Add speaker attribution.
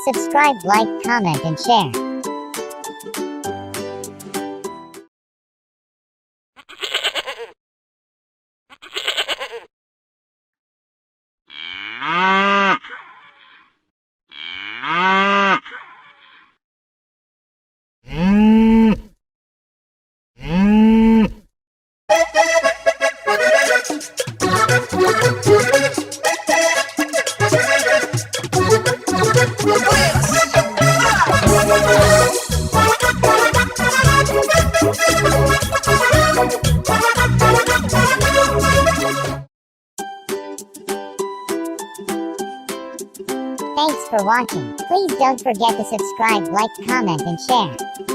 Speaker 1: subscribe, like, comment, and share. Thanks for watching. Please don't forget to subscribe, like, comment, and share.